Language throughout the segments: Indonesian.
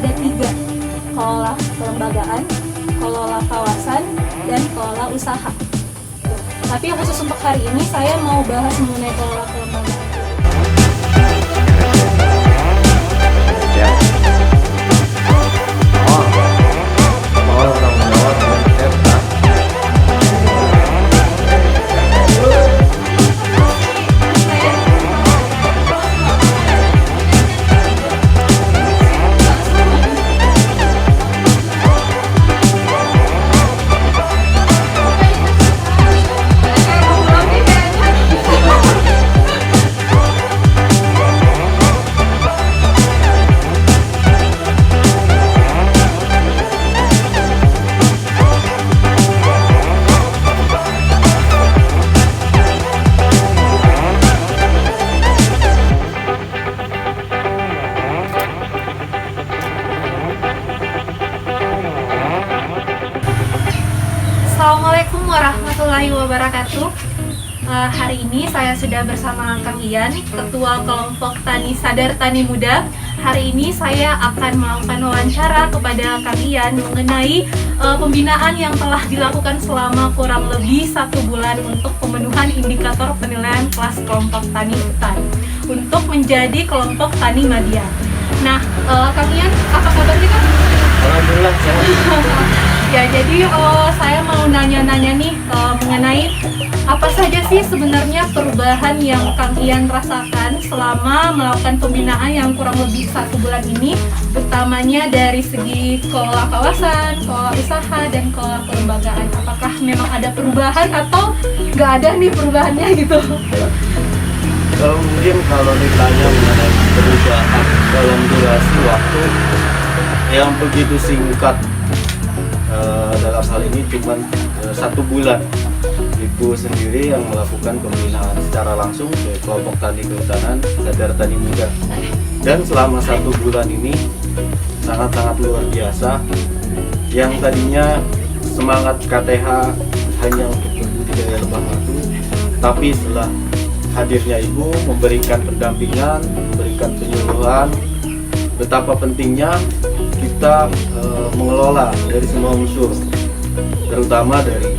ada 3, kelola kelembagaan, kelola kawasan, dan kelola usaha. Tapi yang khusus untuk hari ini saya mau bahas mengenai kelola kelembagaan. Assalamualaikum warahmatullahi wabarakatuh. Hari ini saya sudah bersama Kang Ian, Ketua Kelompok Tani Sadar Tani Muda. Hari ini saya akan melakukan wawancara kepada Kang Ian mengenai pembinaan yang telah dilakukan selama kurang lebih 1 bulan untuk pemenuhan indikator penilaian kelas kelompok tani hutan untuk menjadi kelompok tani madya. Nah, Kang Ian, apa kabarnya Kang? Alhamdulillah sehat. Ya, jadi saya mau nanya-nanya nih mengenai apa saja sih sebenarnya perubahan yang Kang Ian rasakan selama melakukan pembinaan yang kurang lebih 1 bulan ini, utamanya dari segi kelola kawasan, kelola usaha, dan kelola kelembagaan. Apakah memang ada perubahan atau nggak ada nih perubahannya gitu? Kalau ditanya mengenai perubahan dalam durasi waktu yang begitu singkat, dalam hal ini cuma 1 bulan, Ibu sendiri yang melakukan pembinaan secara langsung ke kelompok tani kehutanan Sadar Tani Muda. Dan selama 1 bulan ini sangat-sangat luar biasa. Yang tadinya semangat KTH hanya untuk berbudidaya lebah madu, tapi setelah hadirnya Ibu memberikan pendampingan, memberikan penyuluhan betapa pentingnya kita mengelola dari semua unsur, terutama dari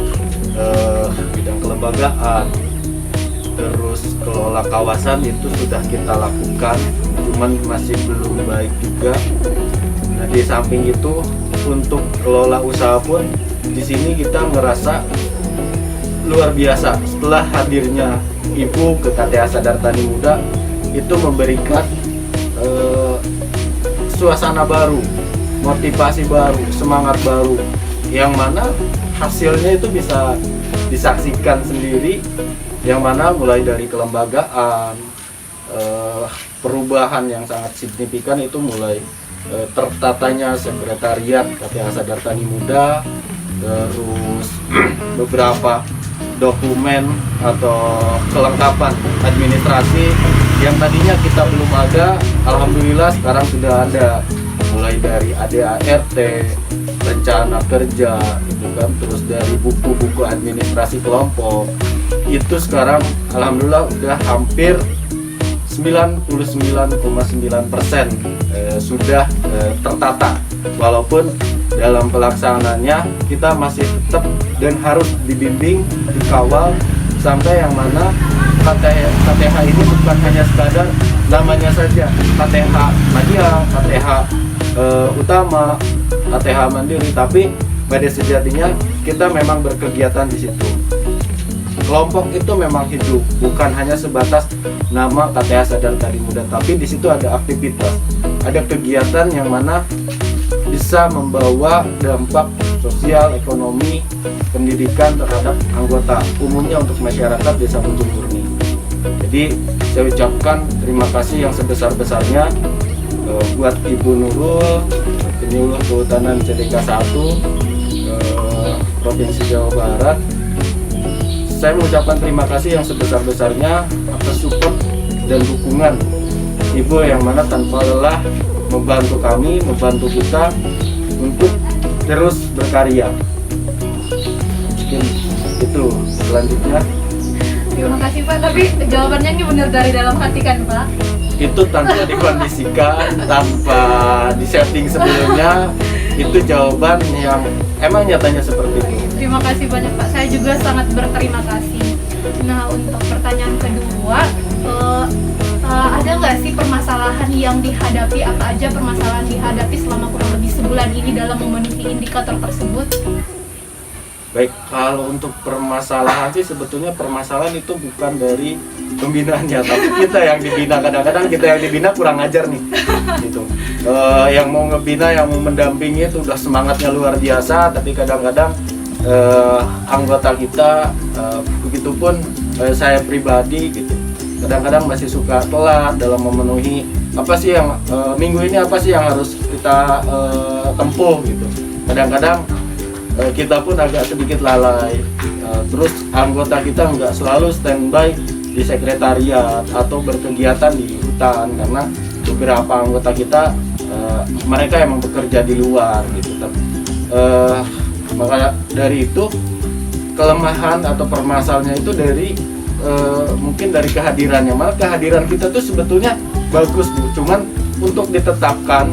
bidang kelembagaan, terus kelola kawasan itu sudah kita lakukan, cuman masih belum baik juga. Nah, di samping itu untuk kelola usaha pun di sini kita merasa luar biasa. Setelah hadirnya Ibu ke KTA Sadar Tani Muda itu memberikan suasana baru, motivasi baru, semangat baru, yang mana hasilnya itu bisa disaksikan sendiri, yang mana mulai dari kelembagaan, perubahan yang sangat signifikan itu mulai tertatanya sekretariat KTA Sadar Tani Muda, terus beberapa dokumen atau kelengkapan administrasi yang tadinya kita belum ada, alhamdulillah sekarang sudah ada, mulai dari ADART, rencana kerja, gitu kan, terus dari buku-buku administrasi kelompok, itu sekarang alhamdulillah udah hampir 99,9% sudah tertata. Walaupun dalam pelaksanaannya kita masih tetap dan harus dibimbing, dikawal, sampai yang mana KTH ini bukan hanya sekadar namanya saja KTH Madya, KTH Utama, KTH Mandiri, tapi pada sejatinya kita memang berkegiatan di situ. Kelompok itu memang hidup, bukan hanya sebatas nama KTA Sadar Tani Muda, tapi di situ ada aktivitas, ada kegiatan yang mana bisa membawa dampak sosial, ekonomi, pendidikan terhadap anggota, umumnya untuk masyarakat Desa Bojong Murni. Jadi saya ucapkan terima kasih yang sebesar-besarnya buat Ibu Nurul, penyuluh kehutanan CDK 1 Provinsi Jawa Barat. Saya mengucapkan terima kasih yang sebesar-besarnya atas support dan dukungan Ibu yang mana tanpa lelah membantu kami, membantu kita untuk terus berkarya. Mungkin itu selanjutnya. Terima kasih Pak, tapi jawabannya ini benar dari dalam hati kan Pak? itu tanpa dikondisikan, tanpa disetting sebelumnya, itu jawaban yang emang nyatanya seperti itu. Terima kasih banyak Pak, saya juga sangat berterima kasih. Nah, untuk pertanyaan kedua, ada nggak sih permasalahan yang dihadapi, apa aja permasalahan dihadapi selama kurang lebih sebulan ini dalam memenuhi indikator tersebut? Baik, kalau untuk permasalahan sih sebetulnya permasalahan itu bukan dari pembinaannya, tapi kita yang dibina. Kadang-kadang kita yang dibina kurang ajar nih, gitu. Yang mau ngebina, yang mau mendampingi itu udah semangatnya luar biasa, tapi kadang-kadang anggota kita, begitupun saya pribadi, gitu. Kadang-kadang masih suka telat dalam memenuhi apa sih yang minggu ini apa sih yang harus kita tempuh, gitu. Kadang-kadang kita pun agak sedikit lalai, terus anggota kita nggak selalu standby di sekretariat atau berkegiatan di hutan, karena beberapa anggota kita mereka emang bekerja di luar gitu. Maka dari itu kelemahan atau permasalahannya itu dari mungkin dari kehadirannya. Malah kehadiran kita tuh sebetulnya bagus Bu, cuman untuk ditetapkan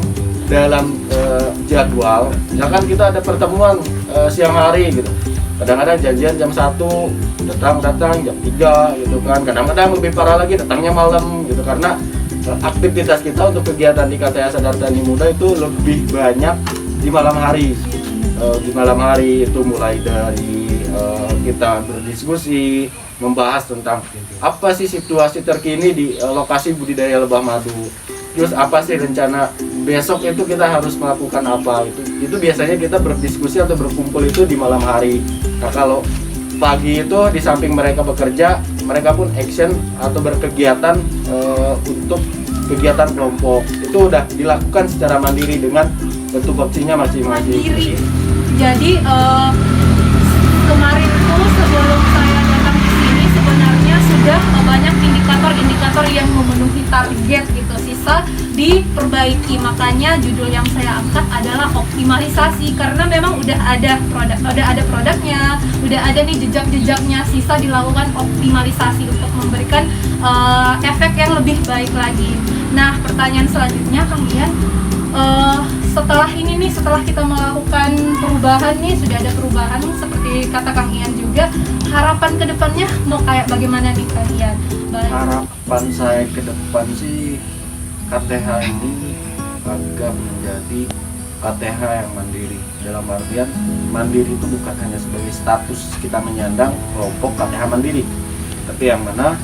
dalam jadwal, misalkan kita ada pertemuan siang hari gitu, kadang-kadang janjian jam 1, datang jam 3 gitu kan, kadang-kadang lebih parah lagi datangnya malam gitu, karena aktivitas kita untuk kegiatan di KTH Sadar Tani Muda itu lebih banyak di malam hari. Di malam hari itu mulai dari kita berdiskusi, membahas tentang apa sih situasi terkini di lokasi budidaya lebah madu, terus apa sih rencana besok itu kita harus melakukan apa. Itu biasanya kita berdiskusi atau berkumpul itu di malam hari. Nah, kalau pagi itu di samping mereka bekerja, mereka pun action atau berkegiatan untuk kegiatan kelompok. Itu udah dilakukan secara mandiri dengan tupoksinya masing-masing. Mandiri. Jadi kemarin tuh sebelum saya datang ke sini sebenarnya sudah banyak indikator-indikator yang memenuhi target gitu, sisa diperbaiki. Makanya judul yang saya angkat adalah optimalisasi, karena memang udah ada produknya, udah ada nih jejak-jejaknya, sisa dilakukan optimalisasi untuk memberikan efek yang lebih baik lagi. Nah, pertanyaan selanjutnya Kang Ian, setelah ini nih, setelah kita melakukan perubahan nih, sudah ada perubahan seperti kata Kang Ian juga, harapan kedepannya mau kayak bagaimana nih Kang Ian? Harapan saya ke depan sih KTH ini agar menjadi KTH yang mandiri. Dalam artian mandiri itu bukan hanya sebagai status kita menyandang kelompok KTH mandiri, tapi yang mana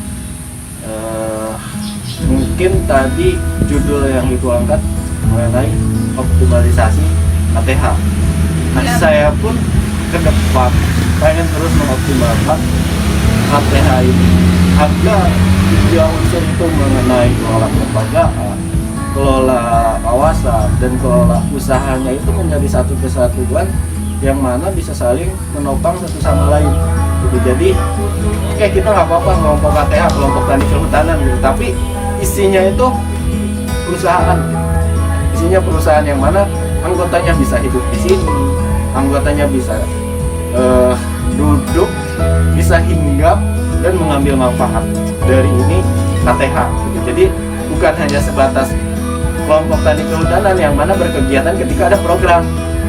mungkin tadi judul yang itu angkat mengenai optimalisasi KTH. Nah, saya pun ke depan pengen terus mengoptimalkan KTH ini agar tiga unsur itu mengenai kelola kelembagaan, kelola kawasan, dan kelola usahanya itu menjadi satu kesatuan yang mana bisa saling menopang satu sama lain. Jadi kita nggak apa-apa kelompok KTH, kelompok tani kehutanan gitu, tapi isinya itu perusahaan. Isinya perusahaan yang mana anggotanya bisa hidup di sini, anggotanya bisa duduk, bisa hinggap dan mengambil manfaat dari ini KTH gitu. Jadi bukan hanya sebatas kelompok tani kehutanan yang mana berkegiatan ketika ada program.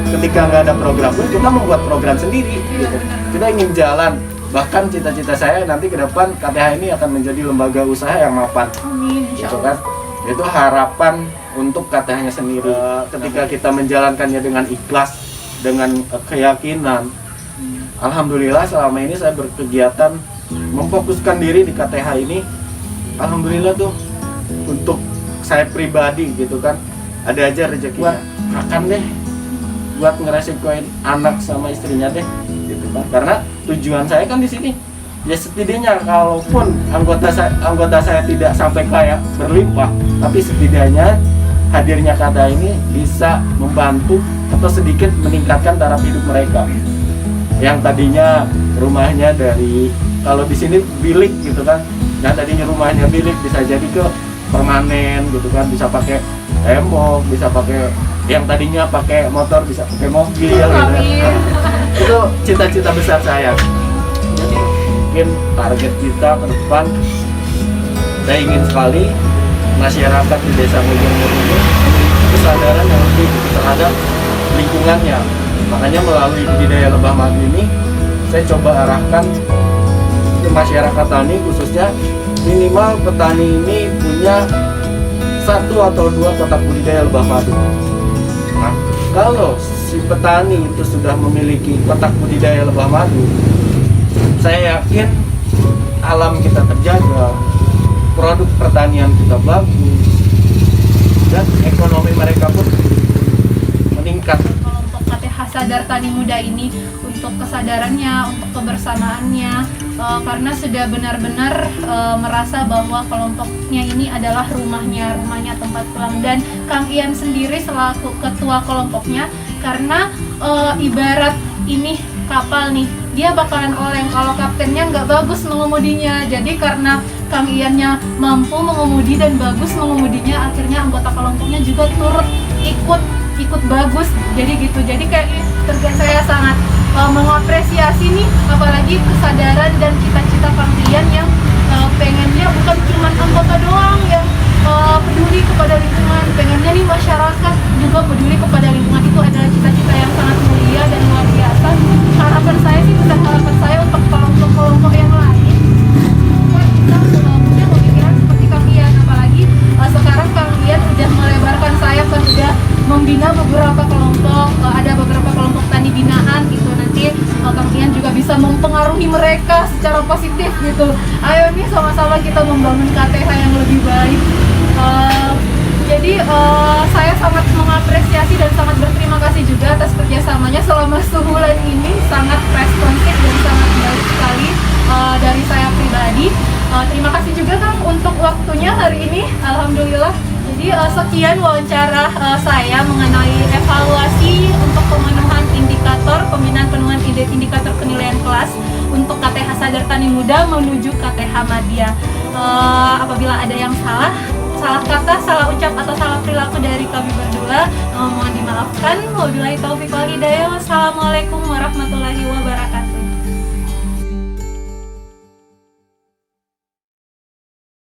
Ketika nggak ada program pun kita membuat program sendiri gitu. Kita ingin jalan, bahkan cita-cita saya nanti ke depan KTH ini akan menjadi lembaga usaha yang mapan. Amin, Gitu kan. Itu harapan untuk KTH-nya sendiri. Ketika kita menjalankannya dengan ikhlas, dengan keyakinan, alhamdulillah selama ini saya berkegiatan memfokuskan diri di KTH ini. Alhamdulillah tuh untuk saya pribadi gitu kan, ada aja rezekinya. Akan deh buat ngeresikoin anak sama istrinya deh gitu kan. Karena tujuan saya kan di sini ya setidaknya kalaupun anggota saya tidak sampai kaya berlimpah, tapi setidaknya hadirnya KTH ini bisa membantu atau sedikit meningkatkan taraf hidup mereka yang tadinya rumahnya dari, kalau di sini bilik gitu kan, yang tadinya rumahnya bilik bisa jadi ke permanen gitu kan, bisa pakai tembok, bisa pakai, yang tadinya pakai motor bisa pakai mobil gitu kan. Itu cita-cita besar saya. Jadi mungkin target kita ke depan, saya ingin sekali masyarakat di Desa Ngujung ini kesadaran yang lebih terhadap lingkungannya. Makanya melalui budidaya lebah madu ini saya coba arahkan ke masyarakat tani, khususnya minimal petani ini punya 1 atau 2 kotak budidaya lebah madu. Nah, kalau si petani itu sudah memiliki kotak budidaya lebah madu, saya yakin alam kita terjaga, produk pertanian kita bagus, dan ekonomi mereka pun meningkat. Kelompok KTH Sadar Tani Muda ini untuk kesadarannya, untuk kebersamaannya, karena sudah benar-benar merasa bahwa kelompoknya ini adalah rumahnya tempat pulang. Dan Kang Ian sendiri selaku ketua kelompoknya, karena ibarat ini kapal nih, dia bakalan oleng kalau kaptennya nggak bagus mengemudinya. Jadi karena Kang Iannya mampu mengemudi dan bagus mengemudinya, akhirnya anggota kelompoknya juga turut ikut bagus. Jadi gitu. Jadi kayak saya sangat mengapresiasi nih, apalagi kesadaran dan cita-cita Kang Ian yang pengennya bukan cuma anggota doang yang peduli kepada lingkungan, pengennya nih masyarakat juga peduli kepada lingkungan. Itu adalah cita-cita yang sangat mulia dan luar biasa. Harapan saya sih, bukan harapan saya untuk kelompok-kelompok yang lain, kita punya pemikiran seperti Kang Ian. Apalagi sekarang Kang Ian udah melebarkan sayap dan udah membina beberapa kelompok, ada beberapa kelompok tani binaan gitu. Nanti Kang Ian juga bisa mempengaruhi mereka secara positif gitu. Ayo nih sama-sama kita membangun KTH yang lebih baik. Jadi saya sangat mengapresiasi dan sangat berterima kasih juga atas kerjasamanya selama sebulan ini, sangat responsif dan sangat baik sekali dari saya pribadi. Terima kasih juga Kang untuk waktunya hari ini, alhamdulillah. Jadi sekian wawancara saya mengenai evaluasi untuk pemenuhan indikator, pembinaan pemenuhan indikator penilaian kelas untuk KTH Sadar Tani Muda menuju KTH Madya. Apabila ada yang salah kata, salah ucap atau salah perilaku dari kami berdua, mohon dimaafkan. Wabillahi taufiq wal hidayah. Wassalamualaikum warahmatullahi wabarakatuh.